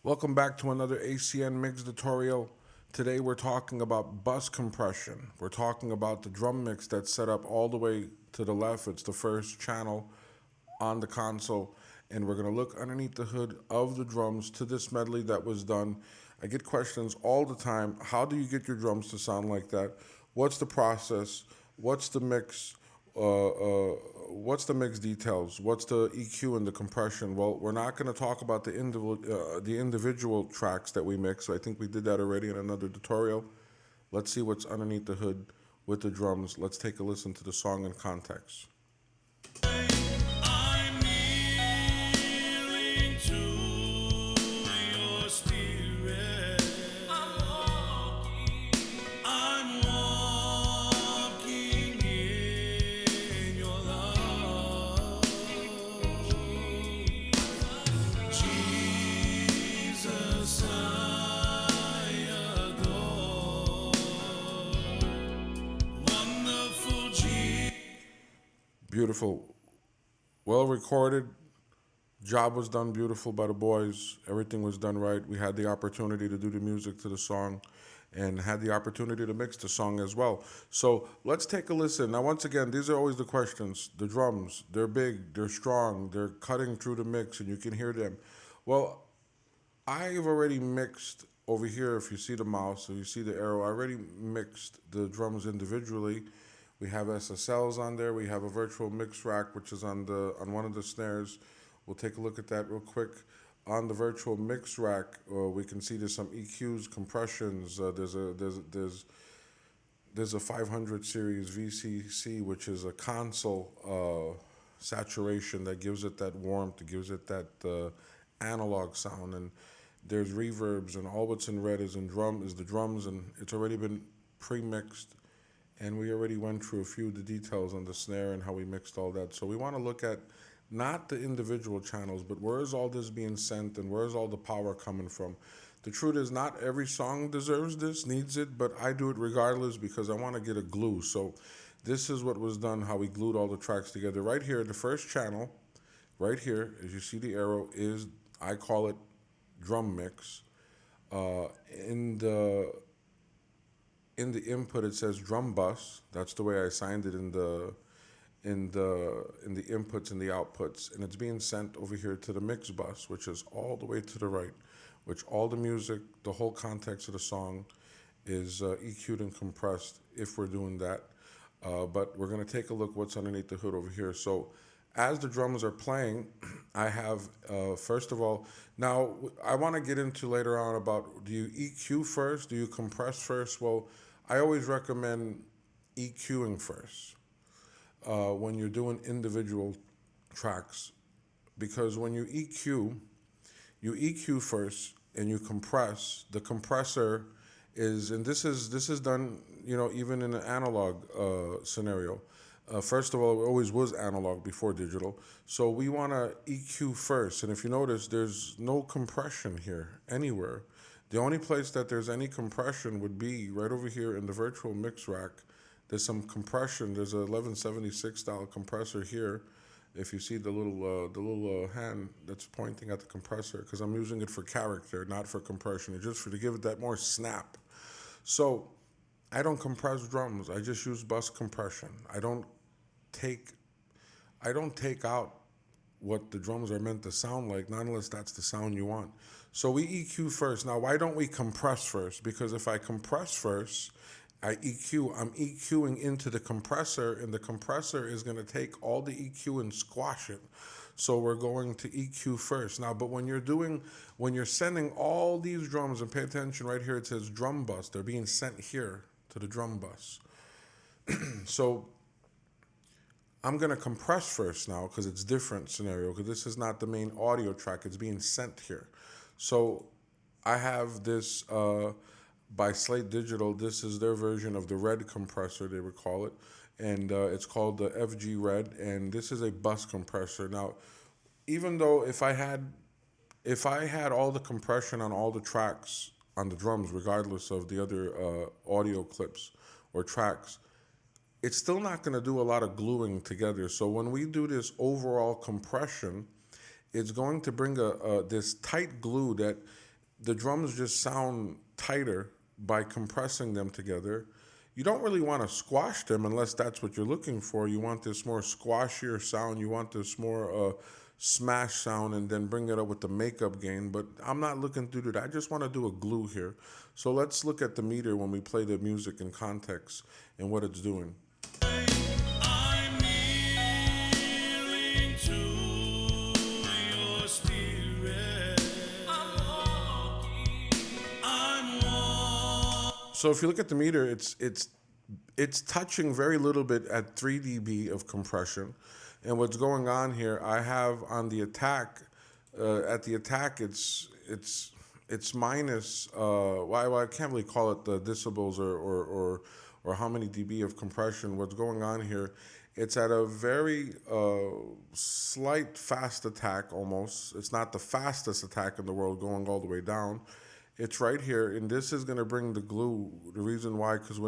Welcome back to another ACN mix tutorial. Today we're talking about bus compression. We're talking about the drum mix that's set up all the way to the left. It's the first channel on the console, and we're going to look underneath the hood of the drums to this medley that was done. I get questions all the time. How do you get your drums to sound like that? What's the process? What's the mix? Uh, uh, what's the mix details? What's the EQ and the compression? Well, we're not going to talk about the individual tracks that we mix. I think we did that already in another tutorial. Let's see what's underneath the hood with the drums. Let's take a listen to the song in context. I'm kneeling to your spirit. I'm walking in your love. Jesus, I adore. Wonderful Jesus. Beautiful, well recorded. Job was done beautiful by the boys. Everything was done right. We had the opportunity to do the music to the song and had the opportunity to mix the song as well. So let's take a listen. Now, once again, these are always the questions. The drums, they're big, they're strong, they're cutting through the mix and you can hear them. Well, I've already mixed over here. If you see the mouse or you see the arrow, I already mixed the drums individually. We have SSLs on there. We have a virtual mix rack, which is on one of the snares. We'll take a look at that real quick. On the virtual mix rack, we can see there's some EQs, compressions. There's a 500 series VCC, which is a console saturation that gives it that warmth, it gives it that analog sound, and there's reverbs, and all what's in red is the drums, and it's already been pre-mixed, and we already went through a few of the details on the snare and how we mixed all that. So we want to look at not the individual channels, but where is all this being sent and where is all the power coming from? The truth is, not every song deserves this, needs it, but I do it regardless because I want to get a glue. So this is what was done, how we glued all the tracks together. Right here, the first channel, right here, as you see the arrow, is, I call it drum mix. Uh, in the in the input it says drum bus. That's the way I signed it in the inputs and the outputs, and it's being sent over here to the mix bus, which is all the way to the right, which all the music, the whole context of the song, is EQ'd and compressed if we're doing that. But we're gonna take a look what's underneath the hood over here. So as the drums are playing, I have first of all. Now I want to get into later on about, do you EQ first? Do you compress first? Well, I always recommend EQing first when you're doing individual tracks, because when you EQ first and you compress. The compressor is, and this is done, even in an analog scenario. First of all, it always was analog before digital. So we want to EQ first. And if you notice, there's no compression here anywhere. The only place that there's any compression would be right over here in the virtual mix rack. There's some compression. There's a 1176 style compressor here. If you see the little hand that's pointing at the compressor, because I'm using it for character, not for compression. It's just to give it that more snap. So I don't compress drums. I just use bus compression. Take I don't take out what the drums are meant to sound like, not unless that's the sound you want. So we EQ first. Now, why don't we compress first? Because if I compress first, I EQ, I'm EQing into the compressor, and the compressor is going to take all the EQ and squash it. So we're going to EQ first. Now, but when you're sending all these drums, and pay attention right here, it says drum bus, they're being sent here to the drum bus. So I'm gonna compress first now because it's different scenario, because this is not the main audio track, it's being sent here. So I have this by Slate Digital. This is their version of the red compressor, they would call it, and it's called the FG Red, and this is a bus compressor. Now, even though if I had all the compression on all the tracks on the drums, regardless of the other audio clips or tracks, it's still not going to do a lot of gluing together. So when we do this overall compression, it's going to bring this tight glue that the drums just sound tighter by compressing them together. You don't really want to squash them unless that's what you're looking for. You want this more squashier sound. You want this more smash sound, and then bring it up with the makeup gain. But I'm not looking to do that. I just want to do a glue here. So let's look at the meter when we play the music in context and what it's doing. I'm kneeling to your spirit. I'm walking. So if you look at the meter, it's touching very little bit at 3 dB of compression. And what's going on here, I have on the attack, at the attack, it's minus. Well, I can't really call it the decibels or how many dB of compression. What's going on here? It's at a very slight fast attack almost. It's not the fastest attack in the world going all the way down. It's right here, and this is going to bring the glue. The reason why, because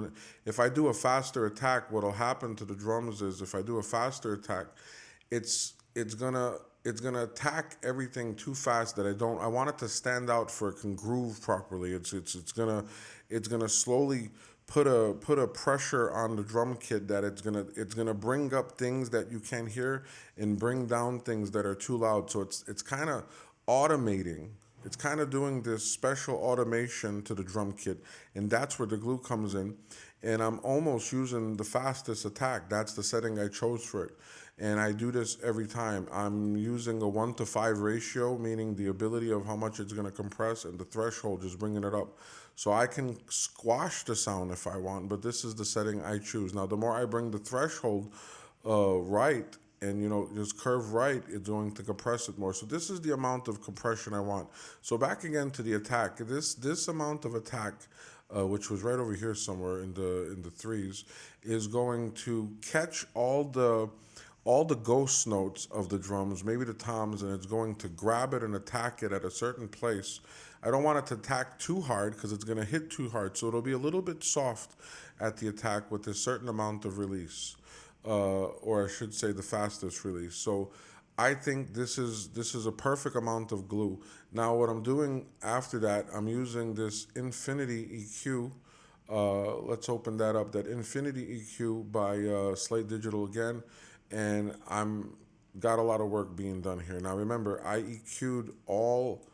if I do a faster attack, what'll happen to the drums is if I do a faster attack, it's gonna attack everything too fast that I want it to stand out for it can groove properly. It's gonna slowly put a pressure on the drum kit that it's gonna bring up things that you can't hear and bring down things that are too loud. So it's kind of automating. It's kind of doing this special automation to the drum kit, and that's where the glue comes in. And I'm almost using the fastest attack. That's the setting I chose for it. And I do this every time. I'm using a 1:5 ratio, meaning the ability of how much it's going to compress and the threshold, just bringing it up. So I can squash the sound if I want, but this is the setting I choose. Now, the more I bring the threshold right, and just curve right, it's going to compress it more. So this is the amount of compression I want. So back again to the attack. This amount of attack, which was right over here somewhere in the threes, is going to catch all the ghost notes of the drums, maybe the toms, and it's going to grab it and attack it at a certain place. I don't want it to attack too hard because it's going to hit too hard. So it'll be a little bit soft at the attack with a certain amount of release. Or I should say the fastest release. So I think this is a perfect amount of glue. Now what I'm doing after that, I'm using this Infinity EQ. Let's open that up. That Infinity EQ by Slate Digital again, and I'm got a lot of work being done here. Now remember, I EQ'd all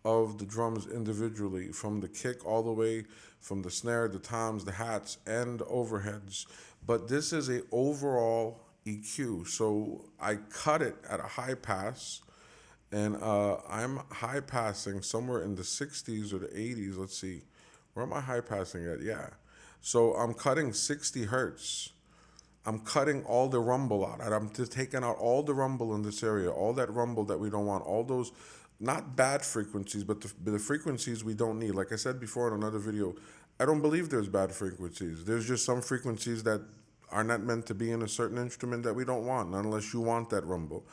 of the drums individually, from the kick all the way, from the snare, the toms, the hats, and the overheads. But this is a overall EQ. So I cut it at a high pass, and I'm high passing somewhere in the 60s or the 80s. Let's see, where am I high passing at? Yeah. So I'm cutting 60 hertz. I'm cutting all the rumble out. I'm just taking out all the rumble in this area, all that rumble that we don't want, all those not bad frequencies, but the frequencies we don't need. Like I said before in another video, I don't believe there's bad frequencies. There's just some frequencies that are not meant to be in a certain instrument that we don't want, unless you want that rumble.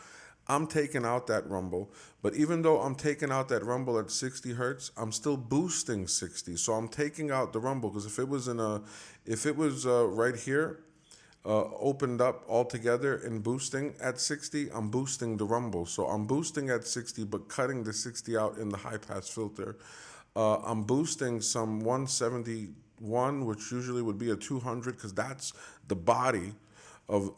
I'm taking out that rumble, but even though I'm taking out that rumble at 60 hertz, I'm still boosting 60. So I'm taking out the rumble, because if it was right here, opened up altogether and boosting at 60, I'm boosting the rumble. So I'm boosting at 60, but cutting the 60 out in the high pass filter. I'm boosting some 171, which usually would be a 200, because that's the body of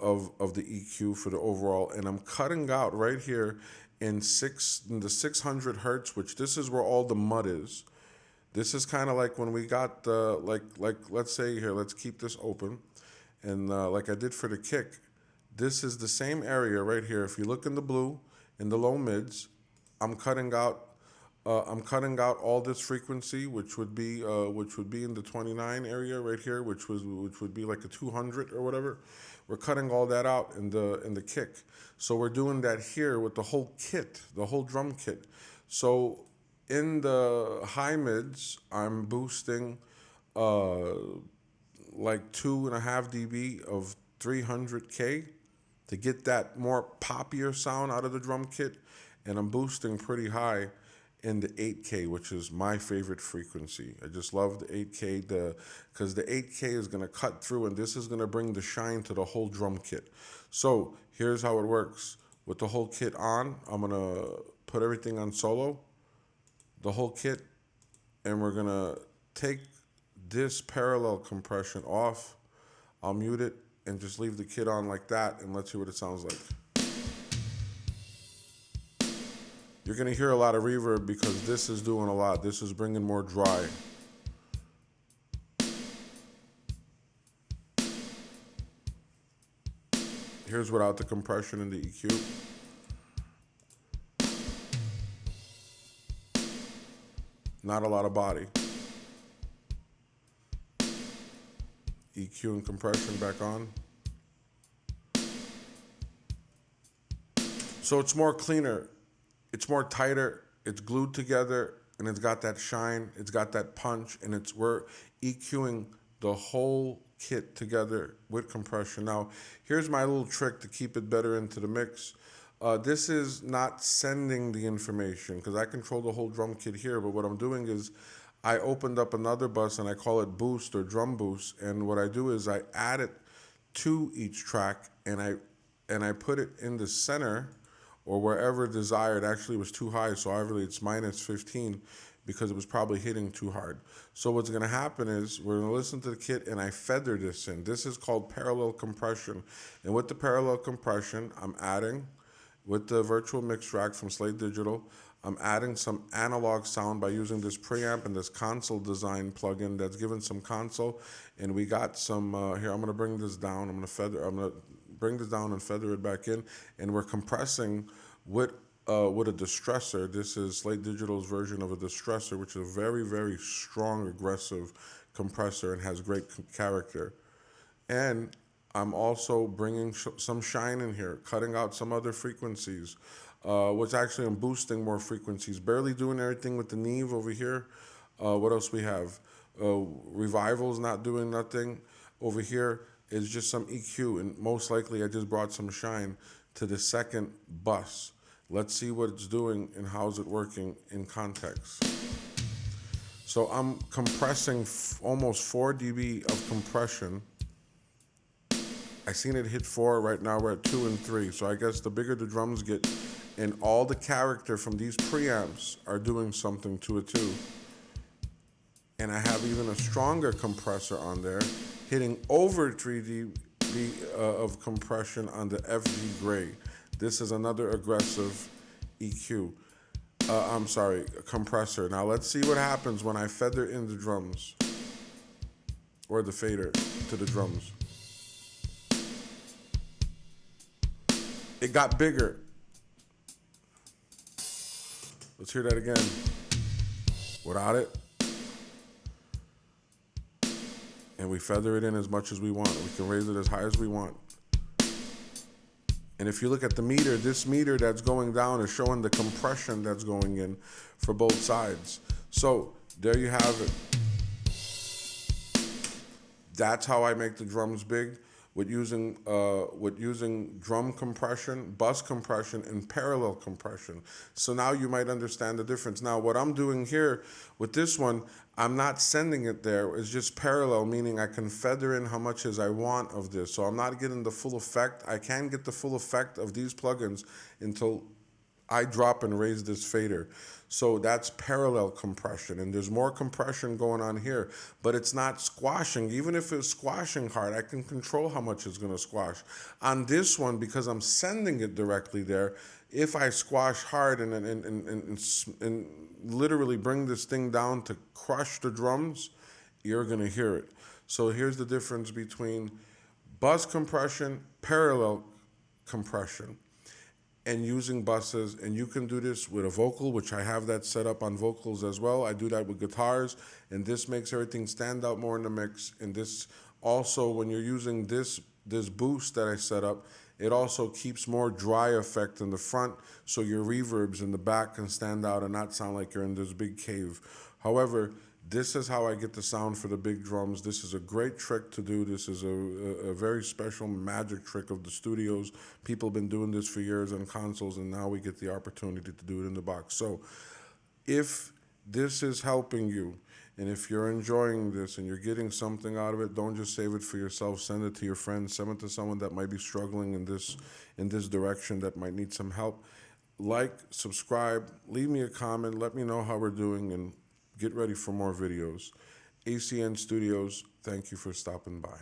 the EQ for the overall. And I'm cutting out right here in the 600 hertz, which this is where all the mud is. This is kind of like when we got like let's say here, let's keep this open. And like I did for the kick, this is the same area right here. If you look in the blue, in the low mids, I'm cutting out all this frequency, which would be in the 29 area right here, which would be like a 200 or whatever. We're cutting all that out in the kick. So we're doing that here with the whole kit, the whole drum kit. So in the high mids, I'm boosting like 2.5 dB of 300K to get that more poppier sound out of the drum kit. And I'm boosting pretty high in the 8K, which is my favorite frequency. I just love the 8K because the 8K is going to cut through, and this is going to bring the shine to the whole drum kit. So here's how it works. With the whole kit on, I'm going to put everything on solo. The whole kit and we're gonna take this parallel compression off. I'll mute it and just leave the kit on like that, and let's see what it sounds like. You're gonna hear a lot of reverb because this is doing a lot. This is bringing more dry. Here's without the compression and the EQ. Not a lot of body. EQ and compression back on. So it's more cleaner, it's more tighter, it's glued together, and it's got that shine, it's got that punch, and we're EQing the whole kit together with compression. Now, here's my little trick to keep it better into the mix. This is not sending the information because I control the whole drum kit here, but what I'm doing is I opened up another bus and I call it boost or drum boost, and what I do is I add it to each track and I put it in the center or wherever desired. Actually, it was too high, so obviously it's minus 15 because it was probably hitting too hard. So what's gonna happen is we're gonna listen to the kit and I feather this in. This is called parallel compression. And with the parallel compression, I'm adding, with the virtual mix rack from Slate Digital, I'm adding some analog sound by using this preamp and this console design plugin that's given some console. And we got some, here, I'm gonna bring this down. I'm gonna bring this down and feather it back in. And we're compressing with a distressor. This is Slate Digital's version of a distressor, which is a very, very strong, aggressive compressor and has great character. And I'm also bringing some shine in here, cutting out some other frequencies, which actually I'm boosting more frequencies, barely doing everything with the Neve over here. What else we have? Revival's not doing nothing. Over here is just some EQ, and most likely I just brought some shine to the second bus. Let's see what it's doing and how's it working in context. So I'm compressing almost 4 dB of compression. I seen it hit 4, right now we're at 2 and 3. So I guess the bigger the drums get, and all the character from these preamps are doing something to it too. And I have even a stronger compressor on there, hitting over 3 dB of compression on the FG Gray. This is another aggressive EQ. Compressor. Now let's see what happens when I feather in the drums, or the fader to the drums. It got bigger. Let's hear that again. Without it. And we feather it in as much as we want. We can raise it as high as we want. And if you look at the meter, this meter that's going down is showing the compression that's going in for both sides. So there you have it. That's how I make the drums big, with using drum compression, bus compression, and parallel compression. So now you might understand the difference. Now what I'm doing here with this one, I'm not sending it there. It's just parallel, meaning I can feather in how much as I want of this. So I'm not getting the full effect. I can get the full effect of these plugins until I drop and raise this fader. So that's parallel compression, and there's more compression going on here, but it's not squashing. Even if it's squashing hard, I can control how much it's gonna squash. On this one, because I'm sending it directly there, if I squash hard and literally bring this thing down to crush the drums, you're gonna hear it. So here's the difference between bus compression, parallel compression, and using buses. And you can do this with a vocal, which I have that set up on vocals as well. I do that with guitars, and this makes everything stand out more in the mix. And this also, when you're using this boost that I set up, it also keeps more dry effect in the front, so your reverbs in the back can stand out and not sound like you're in this big cave. However, this is how I get the sound for the big drums. This is a great trick to do. This is a very special magic trick of the studios. People have been doing this for years on consoles, and now we get the opportunity to do it in the box. So if this is helping you, and if you're enjoying this and you're getting something out of it, don't just save it for yourself. Send it to your friends. Send it to someone that might be struggling in this direction, that might need some help. Like, subscribe, leave me a comment, let me know how we're doing, and get ready for more videos. ACN Studios, thank you for stopping by.